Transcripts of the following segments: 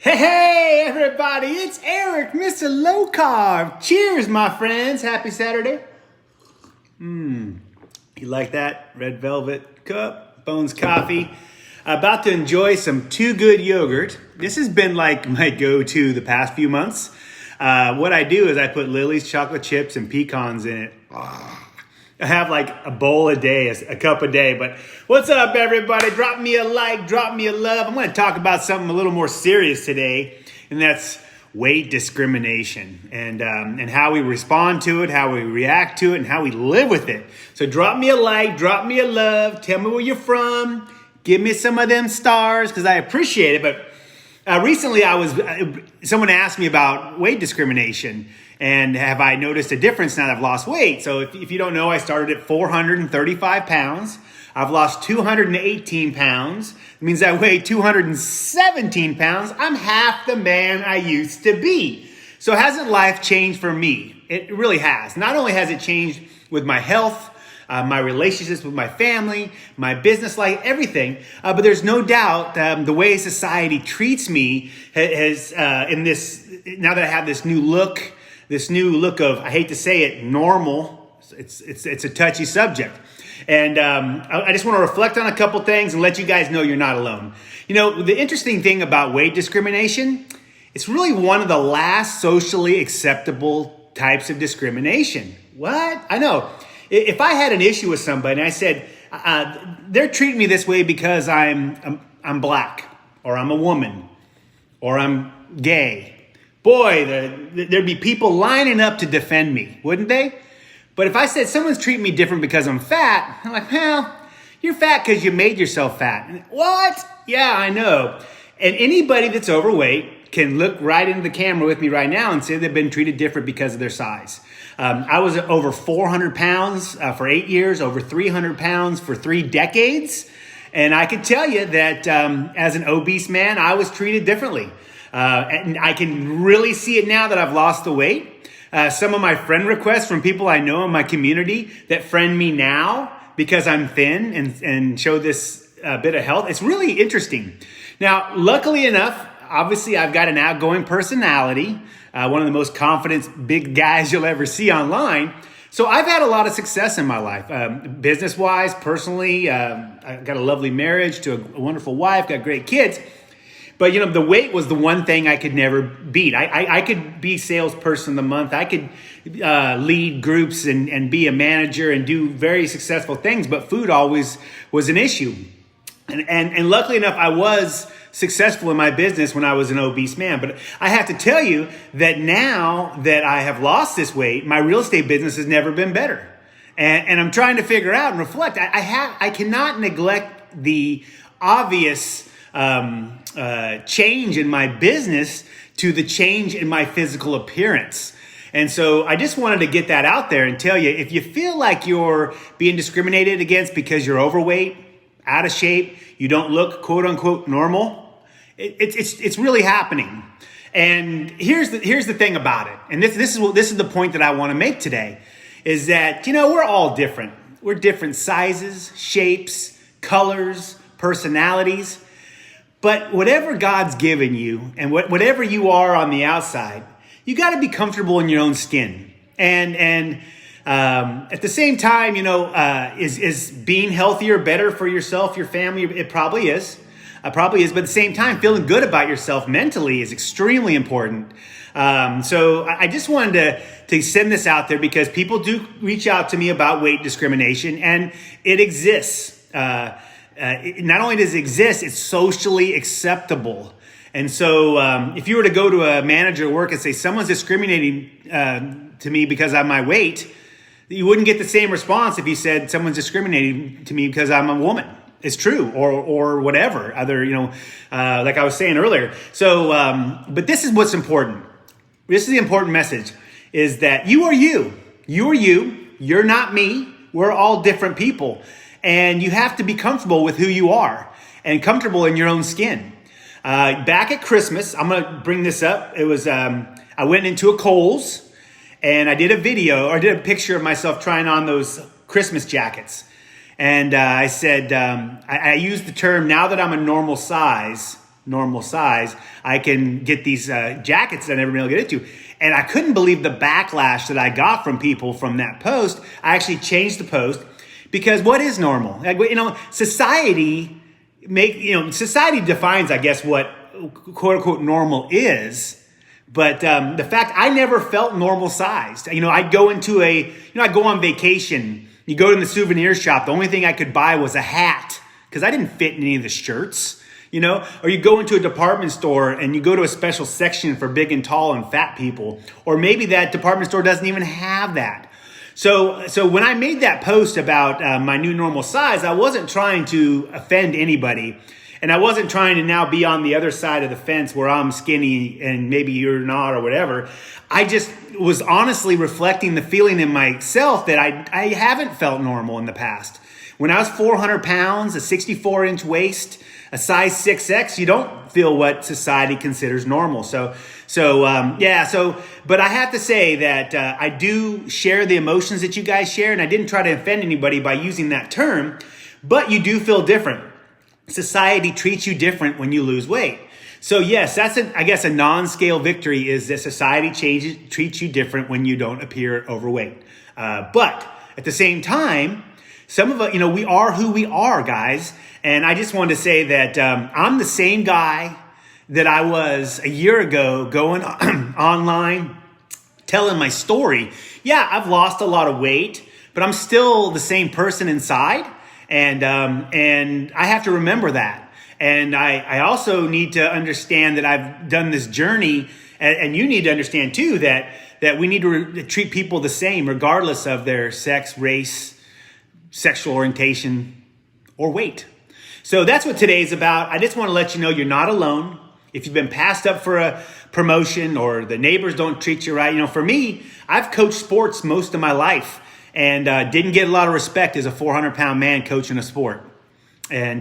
Hey, everybody, it's Eric, MrLowCarb. Cheers, my friends. Happy Saturday. You like that? Red velvet cup, Bones coffee. About to enjoy some Too Good yogurt. This has been like my go-to the past few months. What I do is I put Lily's chocolate chips and pecans in it. I have like a bowl a day, a cup a day. But what's up, everybody? Drop me a like, drop me a love. I'm going to talk about something a little more serious today, and that's weight discrimination and how we respond to it, how we react to it, and how we live with it. So drop me a like, drop me a love. Tell me where you're from. Give me some of them stars because I appreciate it. But recently, someone asked me about weight discrimination. And have I noticed a difference now that I've lost weight? So if you don't know, I started at 435 pounds. I've lost 218 pounds. It means I weigh 217 pounds. I'm half the man I used to be. So hasn't life changed for me? It really has. Not only has it changed with my health, my relationships with my family, my business life, everything. But there's no doubt the way society treats me has now that I have this new look of, I hate to say it, normal. It's a touchy subject. And I just want to reflect on a couple things and let you guys know you're not alone. You know, the interesting thing about weight discrimination, it's really one of the last socially acceptable types of discrimination. What? I know. If I had an issue with somebody and I said, they're treating me this way because I'm black, or I'm a woman, or I'm gay, boy, there'd be people lining up to defend me, wouldn't they? But if I said someone's treating me different because I'm fat, I'm like, well, you're fat because you made yourself fat. What? Yeah, I know. And anybody that's overweight can look right into the camera with me right now and say they've been treated different because of their size. I was over 400 pounds for 8 years, over 300 pounds for 3 decades. And I can tell you that as an obese man, I was treated differently. And I can really see it now that I've lost the weight. Some of my friend requests from people I know in my community that friend me now because I'm thin and show this bit of health. It's really interesting. Now, luckily enough, obviously I've got an outgoing personality, one of the most confident big guys you'll ever see online. So I've had a lot of success in my life, business-wise, personally. I got a lovely marriage to a wonderful wife, got great kids. But, you know, the weight was the one thing I could never beat. I could be salesperson of the month. I could lead groups and be a manager and do very successful things. But food always was an issue. And luckily enough, I was successful in my business when I was an obese man. But I have to tell you that now that I have lost this weight, my real estate business has never been better. And I'm trying to figure out and reflect. I cannot neglect the obvious change in my business to the change in my physical appearance. And so I just wanted to get that out there and tell you, if you feel like you're being discriminated against because you're overweight, out of shape, you don't look quote unquote normal, it's really happening. And here's the thing about it. And this is the point that I want to make today is that, you know, we're all different. We're different sizes, shapes, colors, personalities. But whatever God's given you and whatever you are on the outside, you got to be comfortable in your own skin. And at the same time, you know, is being healthier better for yourself, your family? It probably is. But at the same time, feeling good about yourself mentally is extremely important. So I just wanted to send this out there because people do reach out to me about weight discrimination, and it exists. Not only does it exist, it's socially acceptable. And so if you were to go to a manager at work and say, someone's discriminating to me because of my weight, you wouldn't get the same response if you said someone's discriminating to me because I'm a woman. It's true, or whatever, other, you know, like I was saying earlier. So, but this is what's important. This is the important message, is that you are you. You are you. You're not me. We're all different people. And you have to be comfortable with who you are and comfortable in your own skin. Back at Christmas, I'm going to bring this up. It was, I went into a Kohl's and I did a picture of myself trying on those Christmas jackets. And I said, I used the term, now that I'm a normal size, normal size, I can get these jackets that I never been able to get into. And I couldn't believe the backlash that I got from people from that post. I actually changed the post because what is normal? Like, society defines, I guess, what quote unquote normal is. But the fact I never felt normal sized. I'd go into I'd go on vacation. You go to the souvenir shop. The only thing I could buy was a hat because I didn't fit in any of the shirts. Or you go into a department store and you go to a special section for big and tall and fat people, or maybe that department store doesn't even have that. So when I made that post about my new normal size, I wasn't trying to offend anybody, and I wasn't trying to now be on the other side of the fence where I'm skinny and maybe you're not or whatever. I just was honestly reflecting the feeling in myself that I haven't felt normal in the past. When I was 400 pounds, a 64-inch waist, a size 6X, you don't feel what society considers normal. But I have to say that I do share the emotions that you guys share, and I didn't try to offend anybody by using that term, but you do feel different. Society treats you different when you lose weight. So yes, that's a non-scale victory is that society treats you different when you don't appear overweight. But at the same time, some of us, we are who we are, guys. And I just wanted to say that I'm the same guy that I was a year ago going online, telling my story. Yeah, I've lost a lot of weight, but I'm still the same person inside. And I have to remember that. And I also need to understand that I've done this journey, and you need to understand too that we need to treat people the same regardless of their sex, race, sexual orientation, or weight. So that's what today's about. I just want to let you know you're not alone. If you've been passed up for a promotion or the neighbors don't treat you right, for me, I've coached sports most of my life and didn't get a lot of respect as a 400-pound man coaching a sport. And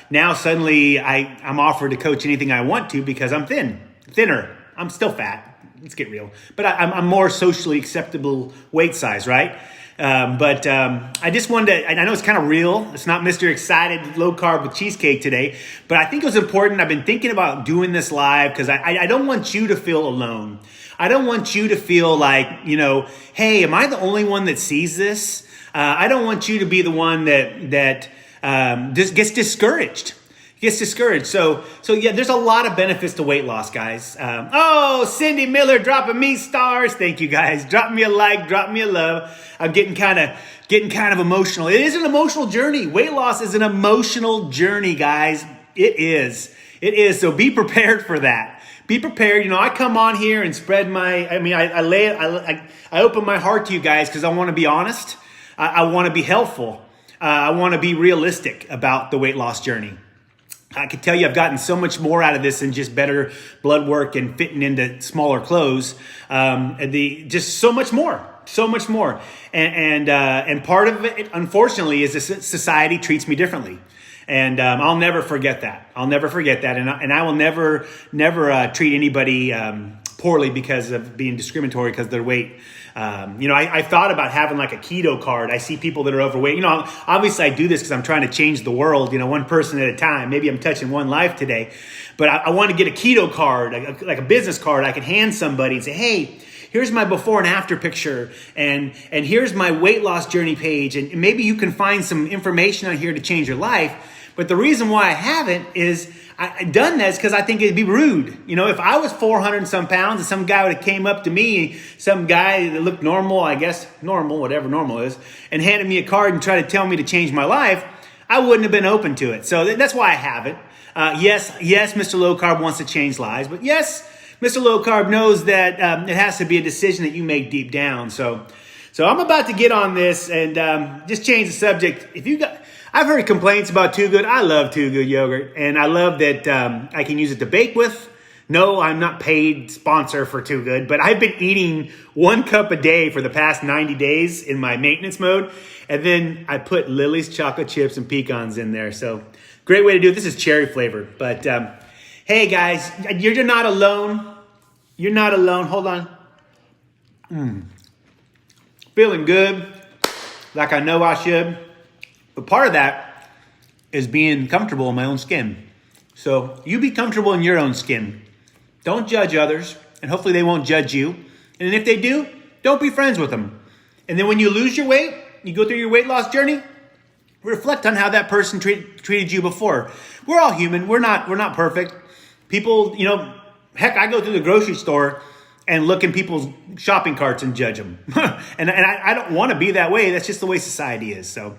now suddenly I'm offered to coach anything I want to because I'm thinner. I'm still fat. Let's get real. But I'm more socially acceptable weight size, right? But I just wanted to, and I know it's kind of real. It's not Mr. Excited Low Carb with Cheesecake today, but I think it was important. I've been thinking about doing this live because I don't want you to feel alone. I don't want you to feel like, hey, am I the only one that sees this? I don't want you to be the one that just gets discouraged. So yeah, there's a lot of benefits to weight loss, guys. Cindy Miller dropping me stars. Thank you, guys. Drop me a like, drop me a love. I'm getting kind of emotional. It is an emotional journey. Weight loss is an emotional journey, guys. It is. So be prepared for that. Be prepared. I come on here and spread I open my heart to you guys because I want to be honest. I want to be helpful. I want to be realistic about the weight loss journey. I can tell you I've gotten so much more out of this than just better blood work and fitting into smaller clothes. Just so much more. And part of it, unfortunately, is that society treats me differently. And I'll never forget that. And I will never treat anybody poorly because of being discriminatory because of their weight. I thought about having like a keto card. I see people that are overweight. Obviously I do this because I'm trying to change the world, one person at a time. Maybe I'm touching one life today. But I want to get a keto card, like a business card I could hand somebody and say, hey, here's my before and after picture, and here's my weight loss journey page, and maybe you can find some information on here to change your life. But the reason why I haven't is I've done that because I think it'd be rude. If I was 400 and some pounds and some guy would have came up to me, some guy that looked normal, whatever normal is, and handed me a card and tried to tell me to change my life, I wouldn't have been open to it. So that's why I haven't. Yes, Mr. Low Carb wants to change lives, but yes, Mr. Low Carb knows that it has to be a decision that you make deep down. So I'm about to get on this and just change the subject. I've heard complaints about Too Good. I love Too Good yogurt, and I love that I can use it to bake with. No, I'm not paid sponsor for Too Good, but I've been eating 1 cup a day for the past 90 days in my maintenance mode, and then I put Lily's chocolate chips and pecans in there. So great way to do it. This is cherry flavor, but hey guys, you're not alone. You're not alone. Hold on. Feeling good, like I know I should. But part of that is being comfortable in my own skin. So you be comfortable in your own skin. Don't judge others, and hopefully they won't judge you. And if they do, don't be friends with them. And then when you lose your weight, you go through your weight loss journey, reflect on how that person treated you before. We're all human. We're not perfect. People, heck, I go through the grocery store and look in people's shopping carts and judge them. and I don't want to be that way. That's just the way society is. So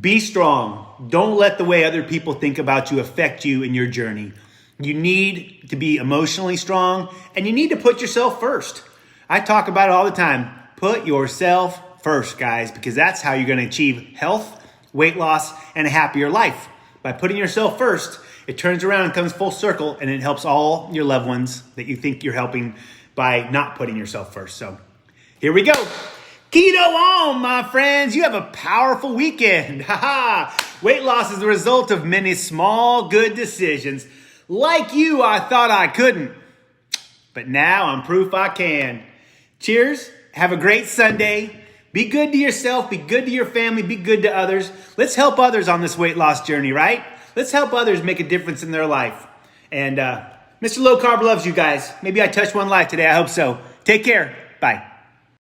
be strong. Don't let the way other people think about you affect you in your journey. You need to be emotionally strong, and you need to put yourself first. I talk about it all the time. Put yourself first, guys, because that's how you're going to achieve health, weight loss, and a happier life. By putting yourself first, it turns around and comes full circle, and it helps all your loved ones that you think you're helping by not putting yourself first. So here we go. Keto on, my friends. You have a powerful weekend. Weight loss is the result of many small, good decisions. Like you, I thought I couldn't, but now I'm proof I can. Cheers. Have a great Sunday. Be good to yourself. Be good to your family. Be good to others. Let's help others on this weight loss journey, right? Let's help others make a difference in their life. And Mr. Low Carb loves you guys. Maybe I touched one life today. I hope so. Take care. Bye.